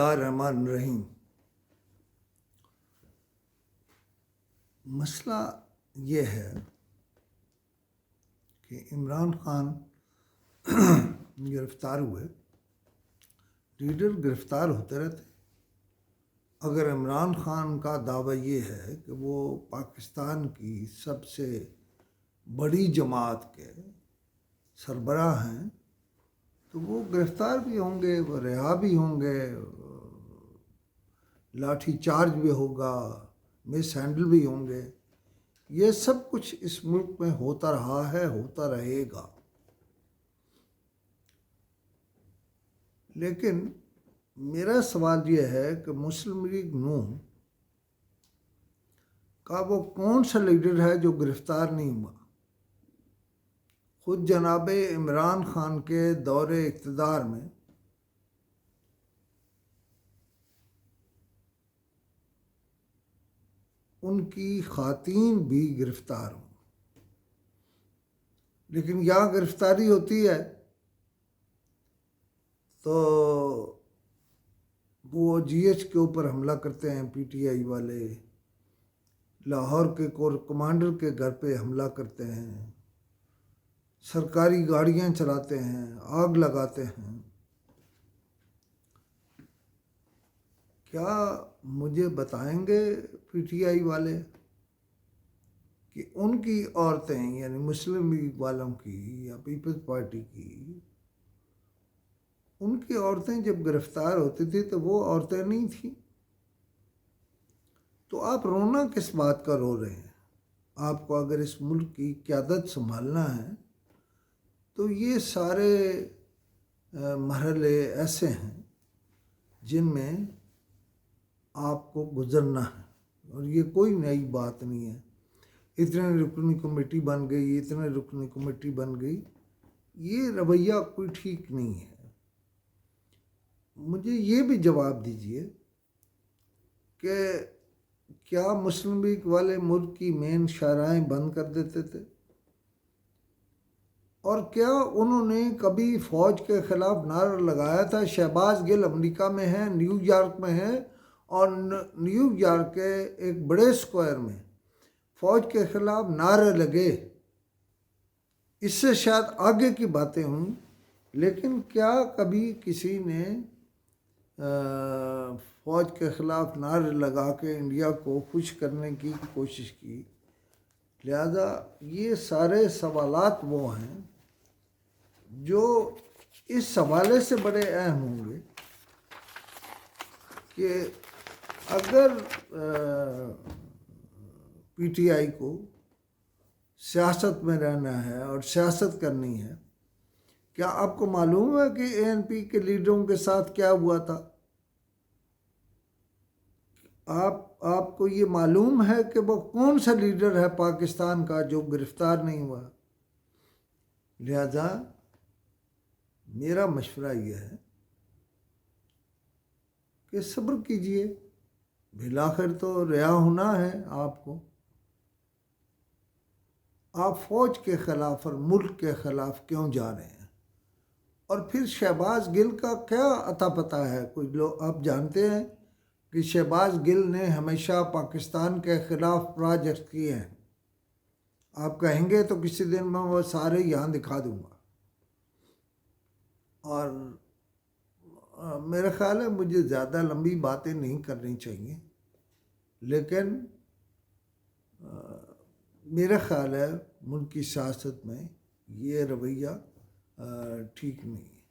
اللہ الرحمن الرحیم۔ مسئلہ یہ ہے کہ عمران خان گرفتار ہوئے، لیڈر گرفتار ہوتے رہتے۔ اگر عمران خان کا دعویٰ یہ ہے کہ وہ پاکستان کی سب سے بڑی جماعت کے سربراہ ہیں تو وہ گرفتار بھی ہوں گے، وہ رہا بھی ہوں گے، لاٹھی چارج بھی ہوگا، مس ہینڈل بھی ہوں گے۔ یہ سب کچھ اس ملک میں ہوتا رہا ہے، ہوتا رہے گا۔ لیکن میرا سوال یہ ہے کہ مسلم لیگ نون کا وہ کون سا لیڈر ہے جو گرفتار نہیں ہوا؟ خود جناب عمران خان کے دور اقتدار میں ان کی خواتین بھی گرفتار ہوں، لیکن یہاں گرفتاری ہوتی ہے تو وہ جی ایچ کے اوپر حملہ کرتے ہیں، پی ٹی آئی والے لاہور کے کور کمانڈر کے گھر پہ حملہ کرتے ہیں، سرکاری گاڑیاں چلاتے ہیں، آگ لگاتے ہیں۔ کیا مجھے بتائیں گے پی ٹی آئی والے کہ ان کی عورتیں، یعنی مسلم لیگ والوں کی یا پیپلز پارٹی کی، ان کی عورتیں جب گرفتار ہوتی تھی تو وہ عورتیں نہیں تھیں؟ تو آپ رونا کس بات کا رو رہے ہیں؟ آپ کو اگر اس ملک کی قیادت سنبھالنا ہے تو یہ سارے مرحلے ایسے ہیں جن میں آپ کو گزرنا ہے، اور یہ کوئی نئی بات نہیں ہے۔ اتنے رکنی کمیٹی بن گئی، اتنے رکنی کمیٹی بن گئی، یہ رویہ کوئی ٹھیک نہیں ہے۔ مجھے یہ بھی جواب دیجئے کہ کیا مسلم لیگ والے ملک کی مین شاہراہیں بند کر دیتے تھے؟ اور کیا انہوں نے کبھی فوج کے خلاف نعرہ لگایا تھا؟ شہباز گل امریکہ میں ہیں، نیو یارک میں ہیں، اور نیو یارک کے ایک بڑے اسکوائر میں فوج کے خلاف نعرے لگے۔ اس سے شاید آگے کی باتیں ہوں، لیکن کیا کبھی کسی نے فوج کے خلاف نعرے لگا کے انڈیا کو خوش کرنے کی کوشش کی؟ لہذا یہ سارے سوالات وہ ہیں جو اس حوالے سے بڑے اہم ہوں گے کہ اگر پی ٹی آئی کو سیاست میں رہنا ہے اور سیاست کرنی ہے، کیا آپ کو معلوم ہے کہ اے این پی کے لیڈروں کے ساتھ کیا ہوا تھا؟ آپ کو یہ معلوم ہے کہ وہ کون سا لیڈر ہے پاکستان کا جو گرفتار نہیں ہوا؟ لہذا میرا مشورہ یہ ہے کہ صبر کیجئے، بالآخر تو رہا ہونا ہے آپ کو۔ آپ فوج کے خلاف اور ملک کے خلاف کیوں جا رہے ہیں؟ اور پھر شہباز گل کا کیا عطا پتہ ہے؟ کچھ لوگ آپ جانتے ہیں کہ شہباز گل نے ہمیشہ پاکستان کے خلاف پروجیکٹ کیے ہیں۔ آپ کہیں گے تو کسی دن میں وہ سارے یہاں دکھا دوں گا۔ اور میرا خیال ہے مجھے زیادہ لمبی باتیں نہیں کرنی چاہیے، لیکن میرا خیال ہے ملک کی سیاست میں یہ رویہ ٹھیک نہیں ہے۔